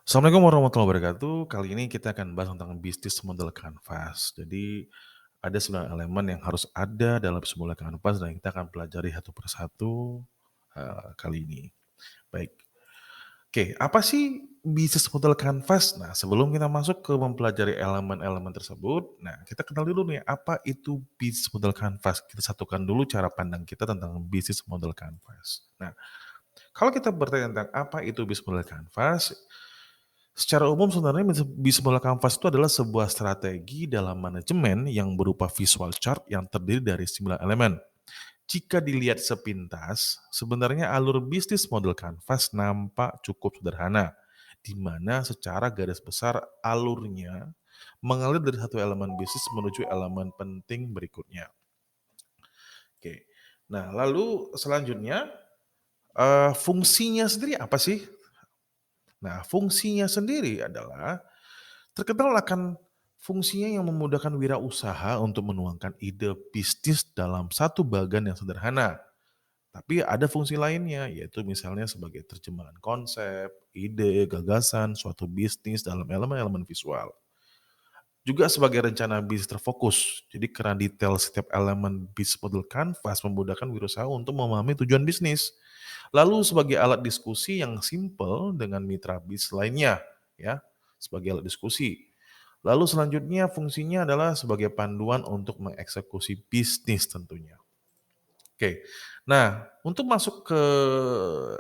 Assalamualaikum warahmatullahi wabarakatuh. Kali ini kita akan bahas tentang bisnis model kanvas. Jadi ada 9 elemen yang harus ada dalam sebuah kanvas dan kita akan pelajari satu persatu kali ini. Baik. Oke, apa sih bisnis model kanvas? Nah, sebelum kita masuk ke mempelajari elemen-elemen tersebut, nah kita kenal dulu nih apa itu bisnis model kanvas. Kita satukan dulu cara pandang kita tentang bisnis model kanvas. Nah, kalau kita bertanya tentang apa itu bisnis model kanvas, secara umum sebenarnya bisnis model kanvas itu adalah sebuah strategi dalam manajemen yang berupa visual chart yang terdiri dari 9 elemen. Jika dilihat sepintas, sebenarnya alur bisnis model kanvas nampak cukup sederhana, di mana secara garis besar alurnya mengalir dari satu elemen bisnis menuju elemen penting berikutnya. Oke. Nah, lalu selanjutnya, fungsinya sendiri apa sih? Nah, fungsinya sendiri adalah terkenal akan fungsinya yang memudahkan wirausaha untuk menuangkan ide bisnis dalam satu bagan yang sederhana. Tapi ada fungsi lainnya, yaitu misalnya sebagai terjemahan konsep, ide, gagasan, suatu bisnis dalam elemen-elemen visual. Juga sebagai rencana bisnis terfokus. Jadi karena detail setiap elemen bisnis model kanvas memudahkan wirausaha untuk memahami tujuan bisnis. Lalu sebagai alat diskusi yang simple dengan mitra bisnis lainnya, ya, sebagai alat diskusi. Lalu selanjutnya fungsinya adalah sebagai panduan untuk mengeksekusi bisnis tentunya. Oke. Nah, untuk masuk ke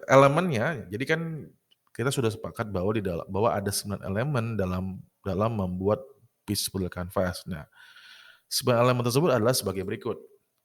elemennya, jadi kan kita sudah sepakat bahwa bahwa ada 9 elemen dalam dalam membuat Peaceful Canvas. Nah, 9 elemen tersebut adalah sebagai berikut.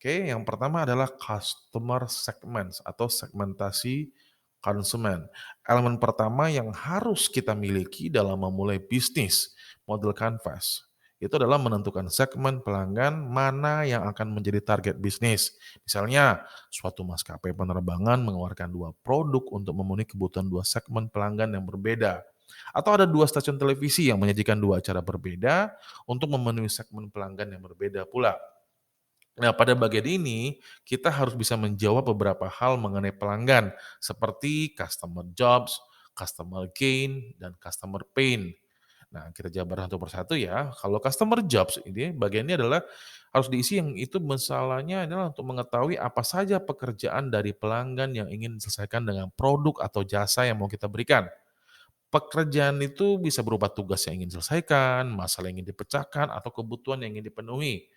Oke, yang pertama adalah customer segments atau segmentasi konsumen. Elemen pertama yang harus kita miliki dalam memulai bisnis model canvas itu adalah menentukan segmen pelanggan mana yang akan menjadi target bisnis. Misalnya, suatu maskapai penerbangan mengeluarkan dua produk untuk memenuhi kebutuhan dua segmen pelanggan yang berbeda. Atau ada dua stasiun televisi yang menyajikan dua acara berbeda untuk memenuhi segmen pelanggan yang berbeda pula. Nah, pada bagian ini, kita harus bisa menjawab beberapa hal mengenai pelanggan, seperti customer jobs, customer gain, dan customer pain. Nah, kita jabarkan satu persatu ya. Kalau customer jobs ini, bagiannya adalah harus diisi yang itu masalahnya adalah untuk mengetahui apa saja pekerjaan dari pelanggan yang ingin diselesaikan dengan produk atau jasa yang mau kita berikan. Pekerjaan itu bisa berupa tugas yang ingin diselesaikan, masalah yang ingin dipecahkan, atau kebutuhan yang ingin dipenuhi.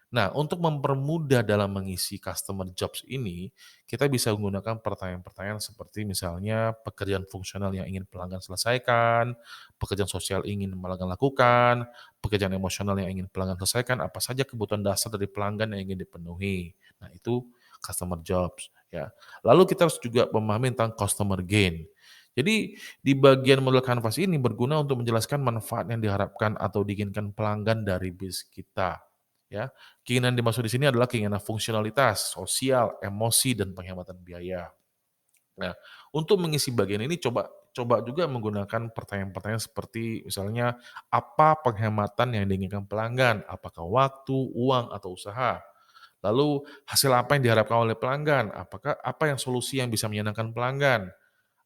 Nah, untuk mempermudah dalam mengisi customer jobs ini, kita bisa menggunakan pertanyaan-pertanyaan seperti misalnya pekerjaan fungsional yang ingin pelanggan selesaikan, pekerjaan sosial ingin pelanggan lakukan, pekerjaan emosional yang ingin pelanggan selesaikan, apa saja kebutuhan dasar dari pelanggan yang ingin dipenuhi. Nah, itu customer jobs ya. Lalu kita harus juga memahami tentang customer gain. Jadi di bagian model kanvas ini berguna untuk menjelaskan manfaat yang diharapkan atau diinginkan pelanggan dari bisnis kita, ya. Keinginan dimaksud di sini adalah keinginan fungsionalitas, sosial, emosi, dan penghematan biaya. Nah, untuk mengisi bagian ini coba coba juga menggunakan pertanyaan-pertanyaan seperti misalnya, apa penghematan yang diinginkan pelanggan? Apakah waktu, uang, atau usaha? Lalu hasil apa yang diharapkan oleh pelanggan? Apakah apa yang solusi yang bisa menyenangkan pelanggan?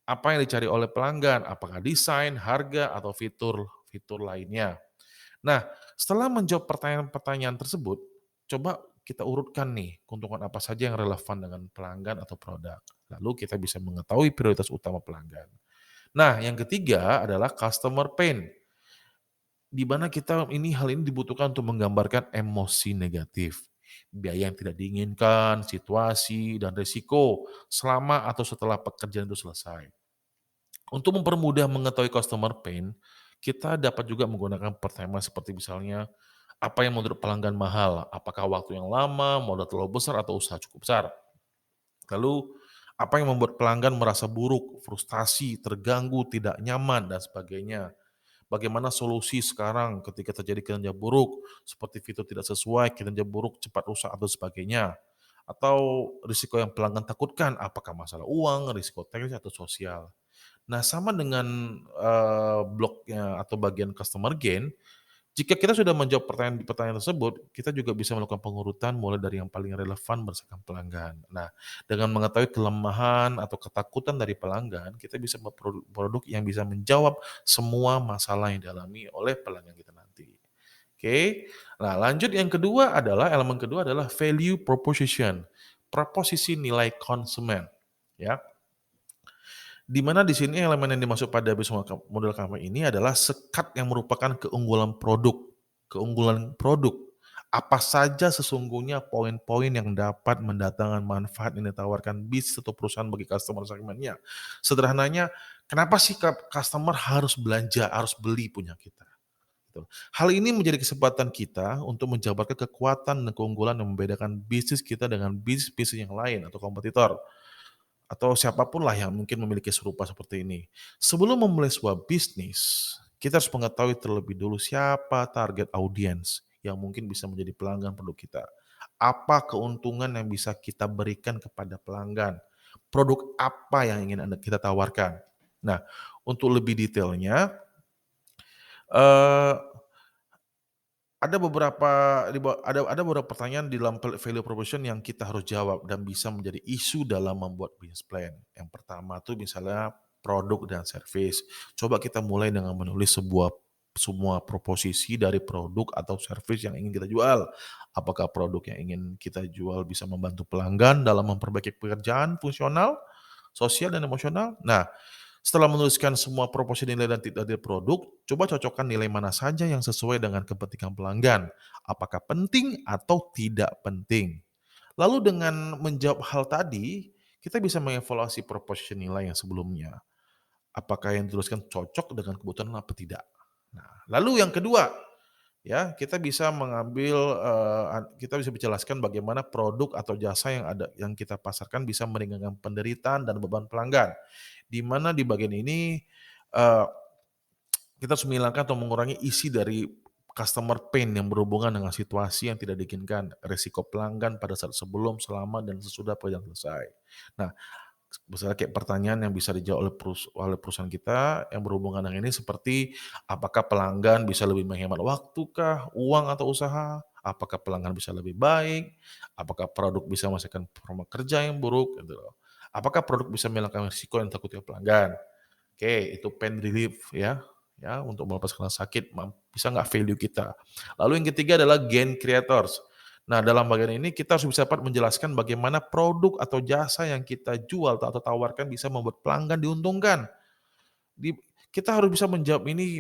Apa yang dicari oleh pelanggan? Apakah desain, harga, atau fitur-fitur lainnya? Nah, setelah menjawab pertanyaan-pertanyaan tersebut, coba kita urutkan nih, keuntungan apa saja yang relevan dengan pelanggan atau produk. Lalu kita bisa mengetahui prioritas utama pelanggan. Nah, yang ketiga adalah customer pain, di mana hal ini dibutuhkan untuk menggambarkan emosi negatif, biaya yang tidak diinginkan, situasi, dan risiko selama atau setelah pekerjaan itu selesai. Untuk mempermudah mengetahui customer pain, kita dapat juga menggunakan pertanyaan seperti misalnya, apa yang menurut pelanggan mahal? Apakah waktu yang lama, modal terlalu besar, atau usaha cukup besar? Lalu, apa yang membuat pelanggan merasa buruk, frustasi, terganggu, tidak nyaman, dan sebagainya? Bagaimana solusi sekarang ketika terjadi kinerja buruk, seperti fitur tidak sesuai, kinerja buruk, cepat rusak, atau sebagainya? Atau risiko yang pelanggan takutkan, apakah masalah uang, risiko teknis, atau sosial? Nah, sama dengan, bloknya atau bagian customer gain, Jika kita sudah menjawab pertanyaan-pertanyaan tersebut, kita juga bisa melakukan pengurutan mulai dari yang paling relevan berdasarkan pelanggan. Nah, dengan mengetahui kelemahan atau ketakutan dari pelanggan, kita bisa membuat produk yang bisa menjawab semua masalah yang dialami oleh pelanggan kita nanti. Oke. Nah, lanjut yang kedua adalah elemen kedua adalah value proposition, proposisi nilai konsumen, ya. Di mana di sini elemen yang dimaksud pada bisnis model company ini adalah sekat yang merupakan keunggulan produk. Keunggulan produk. Apa saja sesungguhnya poin-poin yang dapat mendatangkan manfaat yang ditawarkan bisnis atau perusahaan bagi customer segmennya. Sederhananya, kenapa sih customer harus belanja, harus beli punya kita? Gitu. Hal ini menjadi kesempatan kita untuk menjabarkan kekuatan dan keunggulan yang membedakan bisnis kita dengan bisnis-bisnis yang lain atau kompetitor atau siapapun lah yang mungkin memiliki serupa seperti ini. Sebelum memulai sebuah bisnis, kita harus mengetahui terlebih dulu siapa target audiens yang mungkin bisa menjadi pelanggan produk kita. Apa keuntungan yang bisa kita berikan kepada pelanggan? Produk apa yang ingin kita tawarkan? Nah, untuk lebih detailnya, eh, ada beberapa ada beberapa pertanyaan di dalam value proposition yang kita harus jawab dan bisa menjadi isu dalam membuat business plan. Yang pertama tuh misalnya produk dan service. Coba kita mulai dengan menulis semua proposisi dari produk atau service yang ingin kita jual. Apakah produk yang ingin kita jual bisa membantu pelanggan dalam memperbaiki pekerjaan fungsional, sosial dan emosional? Nah, setelah menuliskan semua proporsi nilai dan tidak dari produk, coba cocokkan nilai mana saja yang sesuai dengan kepentingan pelanggan. Apakah penting atau tidak penting? Lalu dengan menjawab hal tadi, kita bisa mengevaluasi proporsi nilai yang sebelumnya. Apakah yang dituliskan cocok dengan kebutuhan apa tidak? Nah, lalu yang kedua, ya kita bisa mengambil kita bisa menjelaskan bagaimana produk atau jasa yang kita pasarkan bisa meringankan penderitaan dan beban pelanggan. Di mana di bagian ini eee, kita harus menghilangkan atau mengurangi isi dari customer pain yang berhubungan dengan situasi yang tidak diinginkan, resiko pelanggan pada saat sebelum, selama, dan sesudah pekerjaan selesai. Nah, misalnya kayak pertanyaan yang bisa dijawab oleh perusahaan kita yang berhubungan dengan ini seperti, apakah pelanggan bisa lebih menghemat waktu kah, uang atau usaha? Apakah pelanggan bisa lebih baik? Apakah produk bisa menghasilkan performa kerja yang buruk? Gitu loh. Apakah produk bisa menghilangkan risiko yang takutnya pelanggan? Oke, itu pain relief ya untuk melepaskan rasa sakit, bisa nggak value kita. Lalu yang ketiga adalah gain creators. Nah, dalam bagian ini kita harus bisa dapat menjelaskan bagaimana produk atau jasa yang kita jual atau tawarkan bisa membuat pelanggan diuntungkan. Di Kita harus bisa menjawab ini,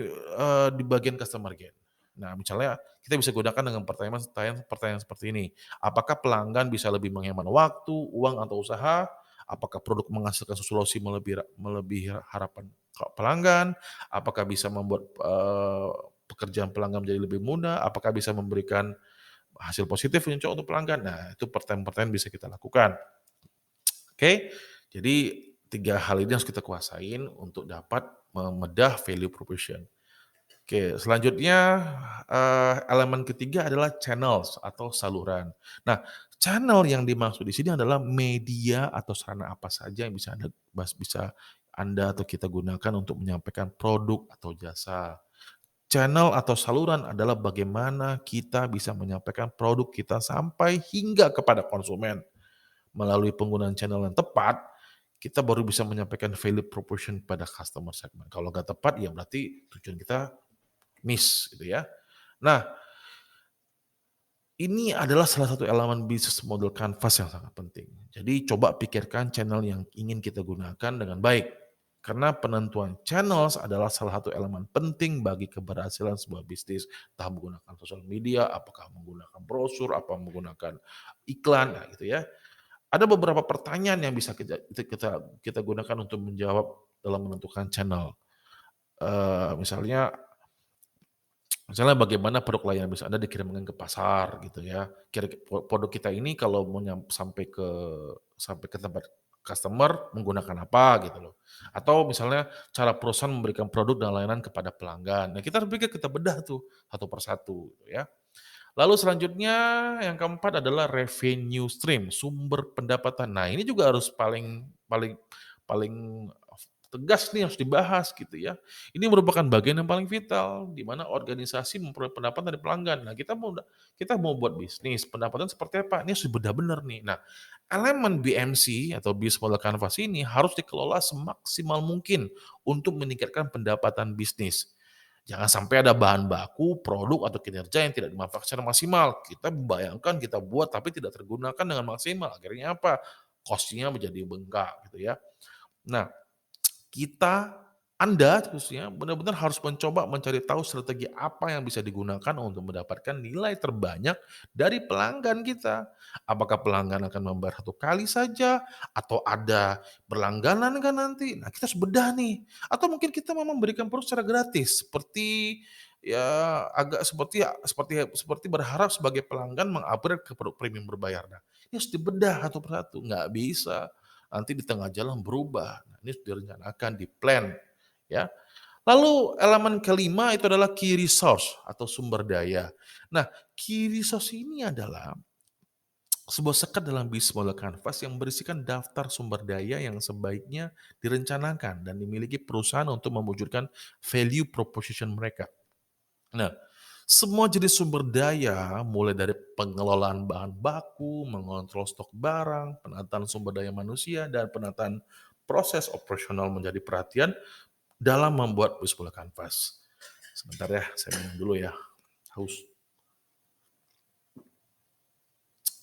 di bagian customer gain. Nah, misalnya kita bisa gunakan dengan pertanyaan seperti ini, apakah pelanggan bisa lebih menghemat waktu, uang, atau usaha? Apakah produk menghasilkan solusi melebihi harapan pelanggan? Apakah bisa membuat, pekerjaan pelanggan menjadi lebih mudah? Apakah bisa memberikan hasil positif yang cocok untuk pelanggan? Nah, itu pertanyaan-pertanyaan bisa kita lakukan. Oke, jadi 3 hal ini harus kita kuasain untuk dapat membedah value proposition. Oke, selanjutnya, elemen ketiga adalah channels atau saluran. Nah, channel yang dimaksud di sini adalah media atau sarana apa saja yang bisa Anda atau kita gunakan untuk menyampaikan produk atau jasa. Channel atau saluran adalah bagaimana kita bisa menyampaikan produk kita sampai hingga kepada konsumen. Melalui penggunaan channel yang tepat, kita baru bisa menyampaikan value proposition pada customer segment. Kalau nggak tepat, ya berarti tujuan kita miss gitu ya. Nah, ini adalah salah satu elemen bisnis model canvas yang sangat penting. Jadi coba pikirkan channel yang ingin kita gunakan dengan baik. Karena penentuan channels adalah salah satu elemen penting bagi keberhasilan sebuah bisnis. Entah menggunakan sosial media, apakah menggunakan brosur, apa menggunakan iklan, nah gitu ya. Ada beberapa pertanyaan yang bisa kita gunakan untuk menjawab dalam menentukan channel. Misalnya misalnya bagaimana produk layanan bisa Anda dikirimkan ke pasar gitu ya. Produk kita ini kalau mau sampai ke tempat customer menggunakan apa gitu loh. Atau misalnya cara perusahaan memberikan produk dan layanan kepada pelanggan. Nah, kita pikir kita bedah tuh satu persatu gitu ya. Lalu selanjutnya yang keempat adalah revenue stream, sumber pendapatan. Nah, ini juga harus paling paling paling tegas nih harus dibahas gitu ya. Ini merupakan bagian yang paling vital di mana organisasi memperoleh pendapatan dari pelanggan. Nah, kita mau buat bisnis, pendapatan seperti apa? Ini harus dibedah benar nih. Nah, elemen BMC atau Business Model Canvas ini harus dikelola semaksimal mungkin untuk meningkatkan pendapatan bisnis. Jangan sampai ada bahan baku, produk, atau kinerja yang tidak dimanfaatkan secara maksimal. Kita bayangkan kita buat tapi tidak tergunakan dengan maksimal. Akhirnya apa? Cost-nya menjadi bengkak gitu ya. Nah, kita, Anda khususnya benar-benar harus mencoba mencari tahu strategi apa yang bisa digunakan untuk mendapatkan nilai terbanyak dari pelanggan kita. Apakah pelanggan akan membayar satu kali saja atau ada berlangganan kan nanti? Nah, kita harus bedah nih. Atau mungkin kita memang memberikan produk secara gratis seperti ya agak seperti berharap sebagai pelanggan mengupgrade ke produk premium berbayar. Nah, ini harus dibedah satu persatu, nggak bisa nanti di tengah jalan berubah. Nah, ini sudah direncanakan, di-plan, ya. Lalu elemen kelima itu adalah key resource atau sumber daya. Nah, key resource ini adalah sebuah sekat dalam bisnis model Canvas yang berisikan daftar sumber daya yang sebaiknya direncanakan dan dimiliki perusahaan untuk mewujudkan value proposition mereka. Nah, semua jenis sumber daya, mulai dari pengelolaan bahan baku, mengontrol stok barang, penataan sumber daya manusia, dan penataan proses operasional menjadi perhatian dalam membuat Whisper Canvas. Sebentar ya, saya minum dulu ya. Haus.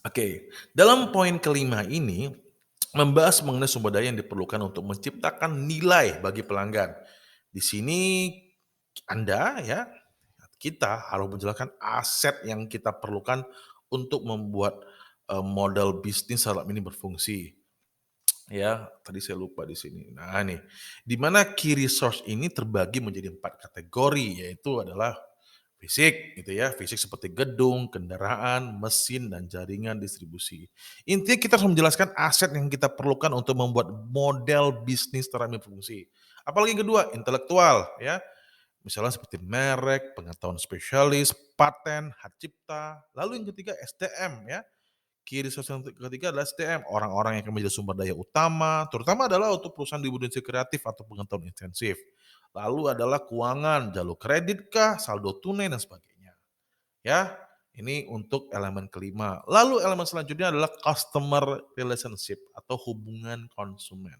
Oke, dalam poin kelima ini, membahas mengenai sumber daya yang diperlukan untuk menciptakan nilai bagi pelanggan. Di sini Anda ya, kita harus menjelaskan aset yang kita perlukan untuk membuat model bisnis startup ini berfungsi. Ya, tadi saya lupa di sini. Nah, nih, di mana key resource ini terbagi menjadi 4 kategori, yaitu adalah fisik gitu ya, fisik seperti gedung, kendaraan, mesin, dan jaringan distribusi. Intinya kita harus menjelaskan aset yang kita perlukan untuk membuat model bisnis startup ini berfungsi. Apalagi yang kedua, intelektual ya. Misalnya seperti merek, pengetahuan spesialis, paten, hak cipta. Lalu yang ketiga SDM ya. Key resource yang ketiga adalah SDM, orang-orang yang akan menjadi sumber daya utama, terutama adalah untuk perusahaan di industri kreatif atau pengetahuan intensif. Lalu adalah keuangan, jalur kredit kah, saldo tunai dan sebagainya. Ya, ini untuk elemen kelima. Lalu elemen selanjutnya adalah customer relationship atau hubungan konsumen.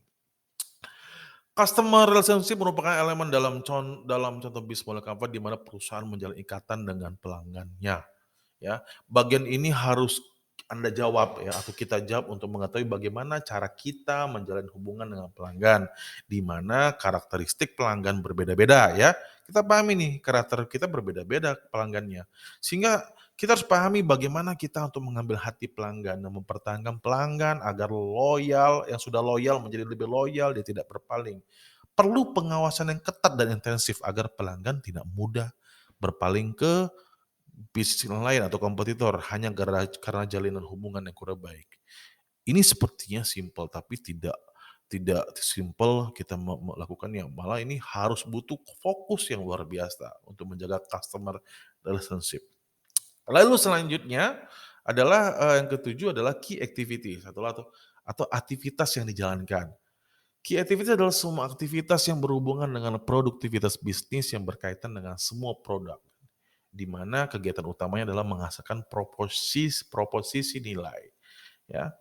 Customer relationship merupakan elemen dalam contoh bisnis model Canva di mana perusahaan menjalin ikatan dengan pelanggannya. Ya, bagian ini harus Anda jawab ya atau kita jawab untuk mengetahui bagaimana cara kita menjalin hubungan dengan pelanggan, di mana karakteristik pelanggan berbeda-beda ya. Kita pahami nih karakter kita berbeda-beda pelanggannya. Sehingga kita harus pahami bagaimana kita untuk mengambil hati pelanggan dan mempertahankan pelanggan agar loyal, yang sudah loyal menjadi lebih loyal, dia tidak berpaling. Perlu pengawasan yang ketat dan intensif agar pelanggan tidak mudah berpaling ke bisnis yang lain atau kompetitor hanya karena jalinan hubungan yang kurang baik. Ini sepertinya simpel tapi tidak tidak simpel kita melakukannya, malah ini harus butuh fokus yang luar biasa untuk menjaga customer relationship. Lalu selanjutnya adalah, yang ketujuh adalah key activities atau aktivitas yang dijalankan. Key activities adalah semua aktivitas yang berhubungan dengan produktivitas bisnis yang berkaitan dengan semua produk di mana kegiatan utamanya adalah menghasilkan proposisi nilai, ya.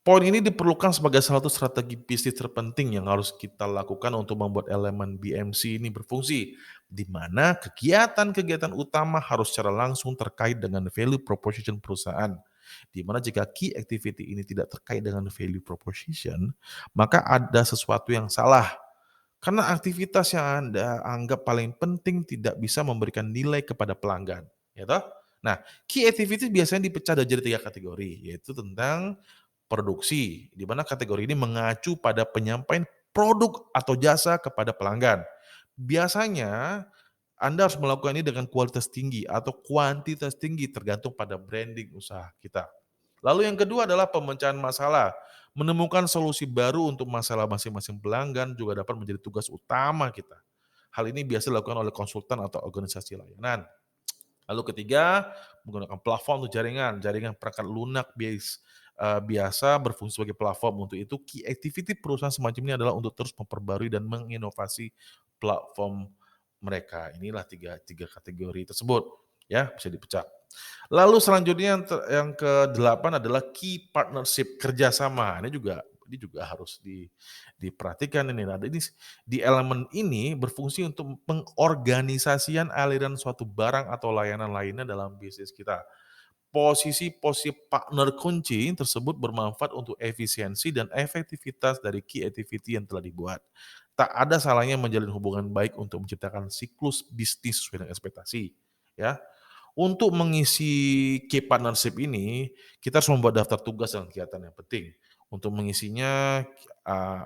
Poin ini diperlukan sebagai salah satu strategi bisnis terpenting yang harus kita lakukan untuk membuat elemen BMC ini berfungsi, di mana kegiatan-kegiatan utama harus secara langsung terkait dengan value proposition perusahaan. Di mana jika key activity ini tidak terkait dengan value proposition, maka ada sesuatu yang salah karena aktivitas yang Anda anggap paling penting tidak bisa memberikan nilai kepada pelanggan, ya toh? Nah, key activity biasanya dipecah jadi 3 kategori, yaitu tentang produksi, di mana kategori ini mengacu pada penyampaian produk atau jasa kepada pelanggan. Biasanya Anda harus melakukan ini dengan kualitas tinggi atau kuantitas tinggi tergantung pada branding usaha kita. Lalu yang kedua adalah pemecahan masalah. Menemukan solusi baru untuk masalah masing-masing pelanggan juga dapat menjadi tugas utama kita. Hal ini biasa dilakukan oleh konsultan atau organisasi layanan. Lalu ketiga, menggunakan platform untuk jaringan perangkat lunak base biasa berfungsi sebagai platform. Untuk itu key activity perusahaan semacam ini adalah untuk terus memperbarui dan menginovasi platform mereka. Inilah tiga tiga kategori tersebut, ya, bisa dipecah. Lalu selanjutnya yang ke-8 adalah key partnership, kerjasama. Ini juga harus diperhatikan ini. Nah, ini di elemen ini berfungsi untuk pengorganisasian aliran suatu barang atau layanan lainnya dalam bisnis kita. Posisi-posisi partner kunci tersebut bermanfaat untuk efisiensi dan efektivitas dari key activity yang telah dibuat. Tak ada salahnya menjalin hubungan baik untuk menciptakan siklus bisnis sesuai dengan ekspektasi, ya. Untuk mengisi key partnership ini, kita harus membuat daftar tugas dan kegiatan yang penting. Untuk mengisinya, eee,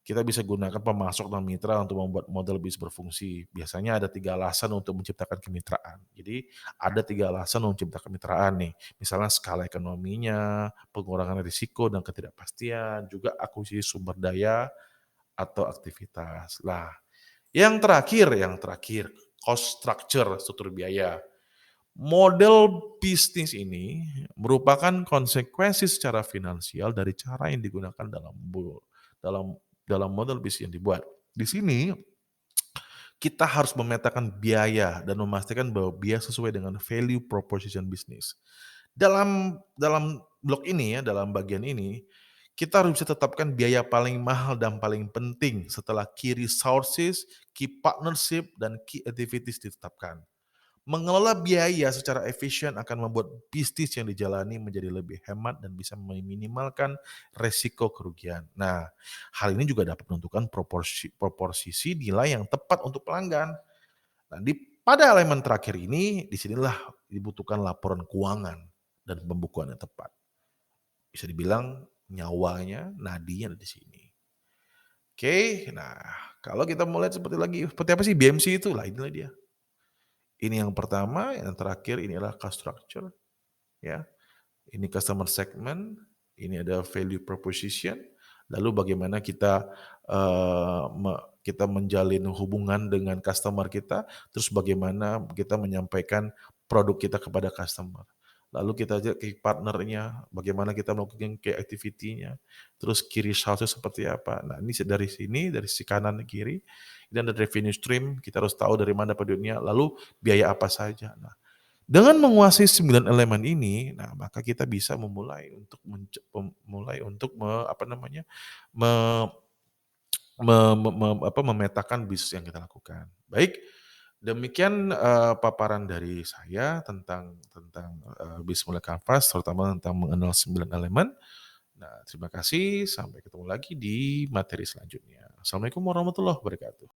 kita bisa gunakan pemasok dan mitra untuk membuat model bisnis berfungsi. Biasanya ada 3 alasan untuk menciptakan kemitraan. Jadi, ada 3 alasan untuk menciptakan kemitraan nih, misalnya skala ekonominya, pengurangan risiko dan ketidakpastian, juga akuisisi sumber daya atau aktivitas. Nah, yang terakhir, cost structure, struktur biaya. Model bisnis ini merupakan konsekuensi secara finansial dari cara yang digunakan dalam dalam model bisnis yang dibuat. Di sini kita harus memetakan biaya dan memastikan bahwa biaya sesuai dengan value proposition bisnis. Dalam blok ini ya, dalam bagian ini, kita harus bisa tetapkan biaya paling mahal dan paling penting setelah key resources, key partnership, dan key activities ditetapkan. Mengelola biaya secara efisien akan membuat bisnis yang dijalani menjadi lebih hemat dan bisa meminimalkan resiko kerugian. Nah, hal ini juga dapat menentukan proporsi nilai yang tepat untuk pelanggan. Nah, pada elemen terakhir ini, disinilah dibutuhkan laporan keuangan dan pembukuan yang tepat. Bisa dibilang nyawanya, nadinya ada di sini. Oke, nah kalau kita mulai seperti apa sih BMC itu? Lah inilah dia. Ini yang pertama, yang terakhir ini adalah cost structure, ya. Ini customer segment, ini ada value proposition, lalu bagaimana kita menjalin hubungan dengan customer kita, terus bagaimana kita menyampaikan produk kita kepada customer. Lalu kita lihat key partnernya, bagaimana kita melakukan key activity-nya, terus key resource seperti apa. Nah, ini dari sini, dari sisi kanan ke kiri, ini ada revenue stream, kita harus tahu dari mana dapat duitnya, lalu biaya apa saja. Nah, dengan menguasai 9 elemen ini, nah maka kita bisa memulai untuk apa namanya, me me me me apa, memetakan bisnis yang kita lakukan. Baik, demikian, paparan dari saya tentang bisnis mulai kanvas, terutama tentang mengenal 9 elemen. Nah, terima kasih, sampai ketemu lagi di materi selanjutnya. Assalamualaikum warahmatullahi wabarakatuh.